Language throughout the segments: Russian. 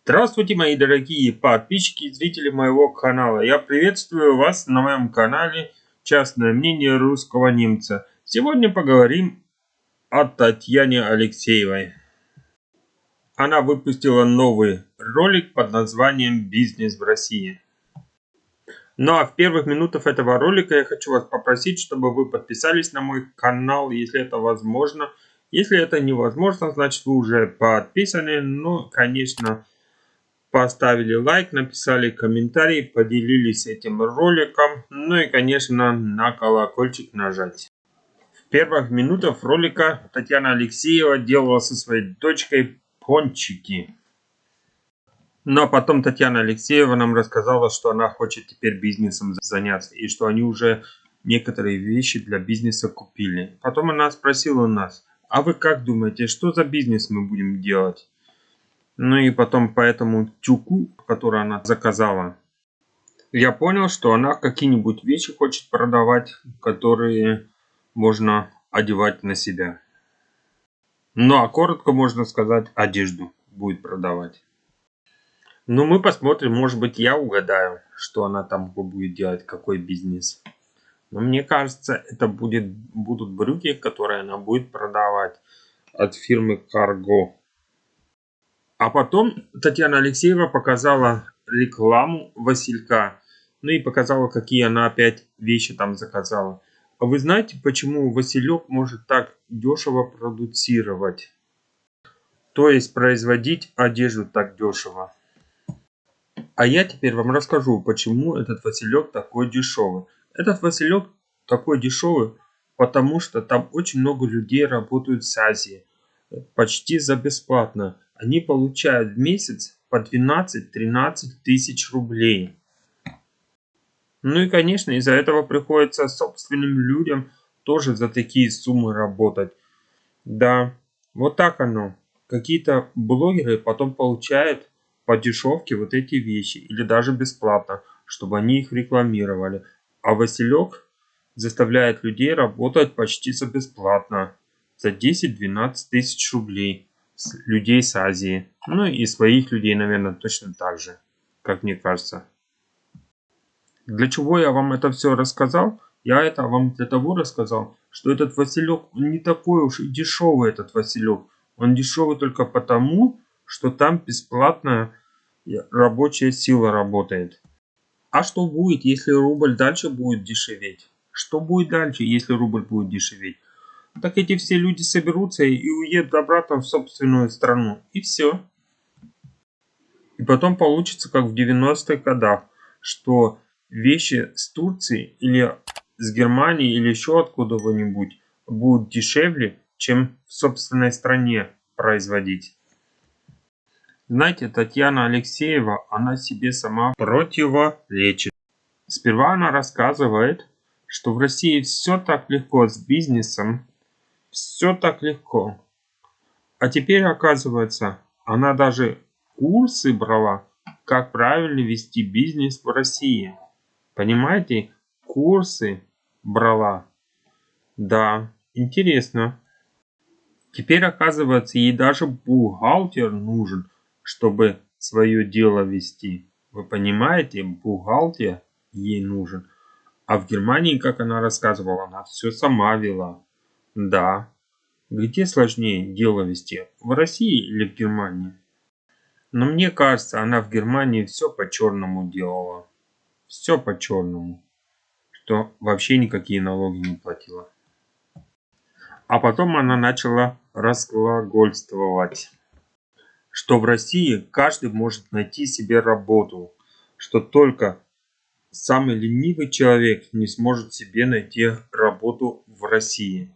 Здравствуйте, мои дорогие подписчики и зрители моего канала. Я приветствую вас на моем канале «Частное мнение русского немца». Сегодня поговорим о Татьяне Алексеевой. Она выпустила новый ролик под названием «Бизнес в России». Ну а в первых минутах этого ролика я хочу вас попросить, чтобы вы подписались на мой канал, если это возможно. Если это невозможно, значит вы уже подписаны. Ну, конечно, поставили лайк, написали комментарий, поделились этим роликом. Ну и, конечно, на колокольчик нажать. В первых минутах ролика Татьяна Алексеева делала со своей дочкой пончики. Но потом Татьяна Алексеева нам рассказала, что она хочет теперь бизнесом заняться. И что они уже некоторые вещи для бизнеса купили. Потом она спросила нас: а вы как думаете, что за бизнес мы будем делать? Ну и потом по этому тюку, который она заказала, я понял, что она какие-нибудь вещи хочет продавать, которые можно одевать на себя. Ну а коротко можно сказать, одежду будет продавать. Ну мы посмотрим, может быть я угадаю, что она там будет делать, какой бизнес. Но мне кажется, это будут брюки, которые она будет продавать от фирмы Cargo. А потом Татьяна Алексеева показала рекламу Василька. Ну и показала, какие она опять вещи там заказала. А вы знаете, почему Василек может так дешево продуцировать? То есть производить одежду так дешево. А я теперь вам расскажу, почему этот Василек такой дешевый. Этот Василек такой дешевый, потому что там очень много людей работают с Азии. Почти за бесплатно. Они получают в месяц по 12-13 тысяч рублей. Ну и, конечно, из-за этого приходится собственным людям тоже за такие суммы работать. Да, вот так оно. Какие-то блогеры потом получают по дешевке вот эти вещи. Или даже бесплатно, чтобы они их рекламировали. А Василек заставляет людей работать почти за бесплатно. За 10-12 тысяч рублей. Людей с Азии. Ну и своих людей, наверное, точно так же. Как мне кажется. Для чего я вам это все рассказал? Я это вам для того рассказал, что этот Василек, он не такой уж и дешевый, этот Василек. Он дешевый только потому, что там бесплатная рабочая сила работает. А что будет, если рубль дальше будет дешеветь? Что будет дальше, если рубль будет дешеветь? Так эти все люди соберутся и уедут обратно в собственную страну. И все. И потом получится, как в 90-х годах, что вещи с Турции или с Германии или еще откуда-нибудь будут дешевле, чем в собственной стране производить. Знаете, Татьяна Алексеева, она себе сама противоречит. Сперва она рассказывает, что в России все так легко с бизнесом, все так легко. А теперь оказывается, она даже курсы брала, как правильно вести бизнес в России. Понимаете? Курсы брала. Да, интересно. Теперь оказывается, ей даже бухгалтер нужен, чтобы свое дело вести. Вы понимаете? Бухгалтер ей нужен. А в Германии, как она рассказывала, она все сама вела. Да. Где сложнее дело вести? В России или в Германии? Но мне кажется, она в Германии все по-черному делала. Все по-черному. Что вообще никакие налоги не платила. А потом она начала разглагольствовать, что в России каждый может найти себе работу. Что только самый ленивый человек не сможет себе найти работу в России.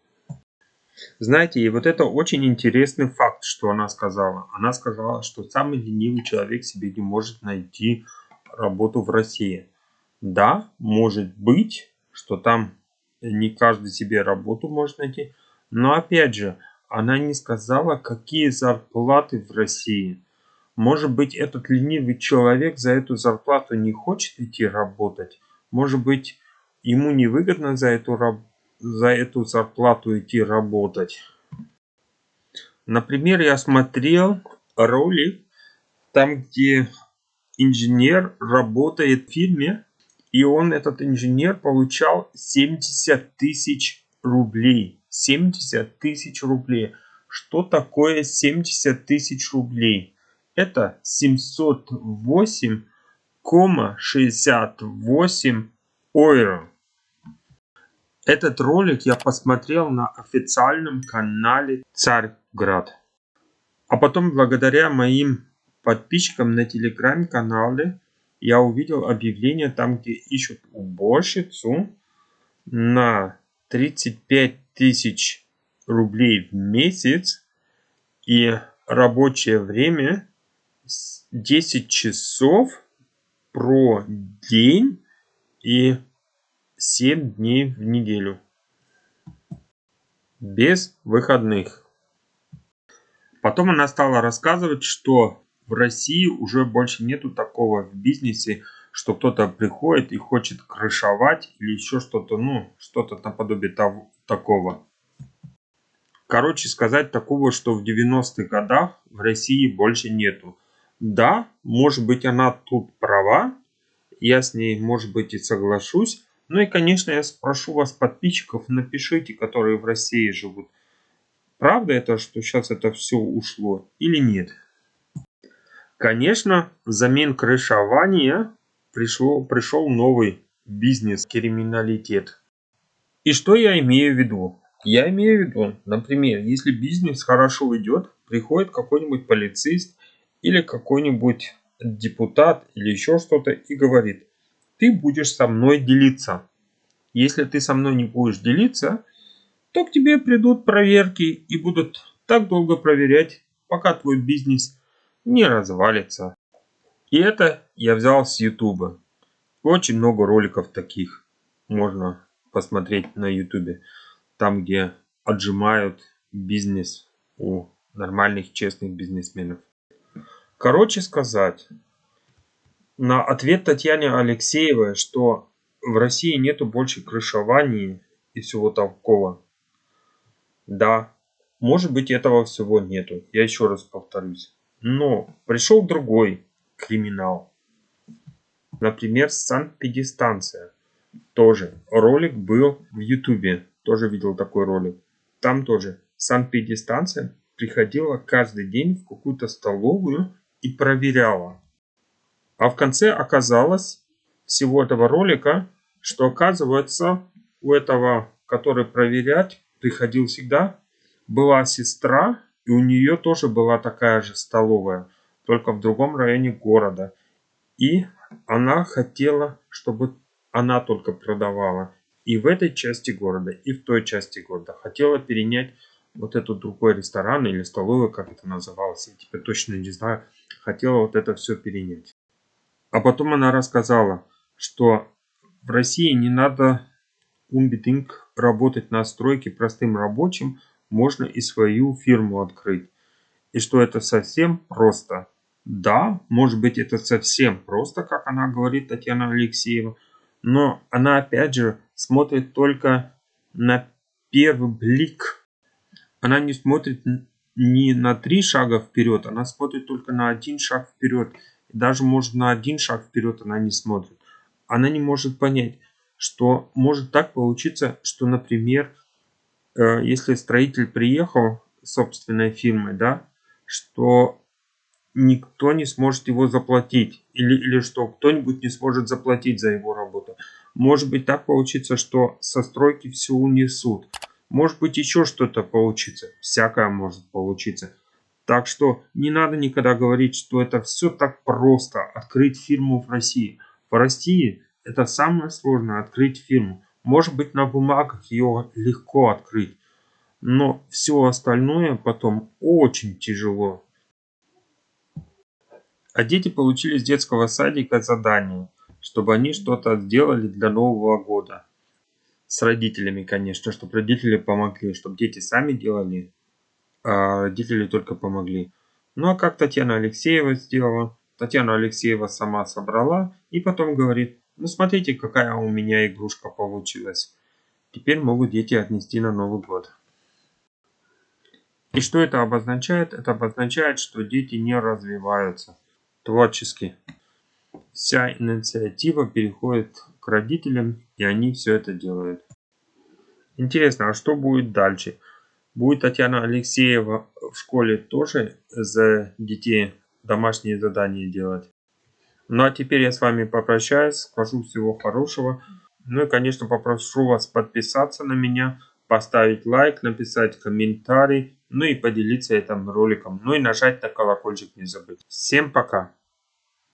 Знаете, и вот это очень интересный факт, что она сказала. Она сказала, что самый ленивый человек себе не может найти работу в России. Да, может быть, что там не каждый себе работу может найти. Но опять же, она не сказала, какие зарплаты в России. Может быть, этот ленивый человек за эту зарплату не хочет идти работать. Может быть, ему невыгодно за эту зарплату идти работать. Например, я смотрел ролик там, где инженер работает в фирме, и этот инженер, получал 70 тысяч рублей. 70 тысяч рублей. Что такое 70 тысяч рублей? Это 708,68 евро. Этот ролик я посмотрел на официальном канале Царьград. А потом, благодаря моим подписчикам на телеграм-канале, я увидел объявление там, где ищут уборщицу на 35 тысяч рублей в месяц и рабочее время 10 часов про день и 7 дней в неделю. Без выходных. Потом она стала рассказывать, что в России уже больше нету такого в бизнесе, что кто-то приходит и хочет крышевать или еще что-то, что-то наподобие такого. Короче сказать, такого, что в 90-х годах в России больше нету. Да, может быть, она тут права, я с ней, может быть, и соглашусь. Ну и, конечно, я спрошу вас, подписчиков, напишите, которые в России живут. Правда это, что сейчас это все ушло или нет? Конечно, взамен крышевания пришел новый бизнес, криминалитет. И что я имею в виду? Я имею в виду, например, если бизнес хорошо идет, приходит какой-нибудь полицейст или какой-нибудь депутат или еще что-то и говорит: ты будешь со мной делиться. Если ты со мной не будешь делиться, то к тебе придут проверки и будут так долго проверять, пока твой бизнес не развалится. И это я взял с YouTube. Очень много роликов таких можно посмотреть на YouTube. Там, где отжимают бизнес у нормальных, честных бизнесменов. Короче сказать, на ответ Татьяне Алексеевой, что в России нету больше крышевания и всего такого. Да, может быть, этого всего нету. Я еще раз повторюсь. Но пришел другой криминал. Например, санэпидстанция. Тоже ролик был в YouTube. Тоже видел такой ролик. Там тоже санэпидстанция приходила каждый день в какую-то столовую и проверяла. А в конце оказалось всего этого ролика, что оказывается у этого, который проверять приходил всегда, была сестра, и у нее тоже была такая же столовая, только в другом районе города. И она хотела, чтобы она только продавала и в этой части города, и в той части города. Хотела перенять вот этот другой ресторан или столовую, как это называлось, я теперь точно не знаю. Хотела вот это все перенять. А потом она рассказала, что в России не надо unbedingt работать на стройке простым рабочим, можно и свою фирму открыть. И что это совсем просто. Да, может быть, это совсем просто, как она говорит, Татьяна Алексеева, но она опять же смотрит только на первый блик. Она не смотрит не на 3 шага вперед, она смотрит только на 1 шаг вперед. И даже может на 1 шаг вперед она не смотрит. Она не может понять, что может так получиться, что, например, если строитель приехал с собственной фирмой, да, что никто не сможет его заплатить. Или что кто-нибудь не сможет заплатить за его работу. Может быть так получится, что со стройки все унесут. Может быть еще что-то получится. Всякое может получиться. Так что не надо никогда говорить, что это все так просто. Открыть фирму в России. В России это самое сложное, открыть фирму. Может быть, на бумагах ее легко открыть. Но все остальное потом очень тяжело. А дети получили с детского садика задание, чтобы они что-то сделали для Нового года. С родителями, конечно, чтобы родители помогли, чтобы дети сами делали, а родители только помогли. Ну а как Татьяна Алексеева сделала? Татьяна Алексеева сама собрала и потом говорит: ну смотрите, какая у меня игрушка получилась. Теперь могут дети отнести на Новый год. И что это обозначает? Это обозначает, что дети не развиваются. творчески. Вся инициатива переходит к родителям, и они все это делают. Интересно, а что будет дальше? Будет Татьяна Алексеева в школе тоже за детей домашние задания делать? Ну а теперь я с вами попрощаюсь, скажу всего хорошего. Ну и, конечно, попрошу вас подписаться на меня, поставить лайк, написать комментарий, ну и поделиться этим роликом. Ну и нажать на колокольчик не забыть. Всем пока!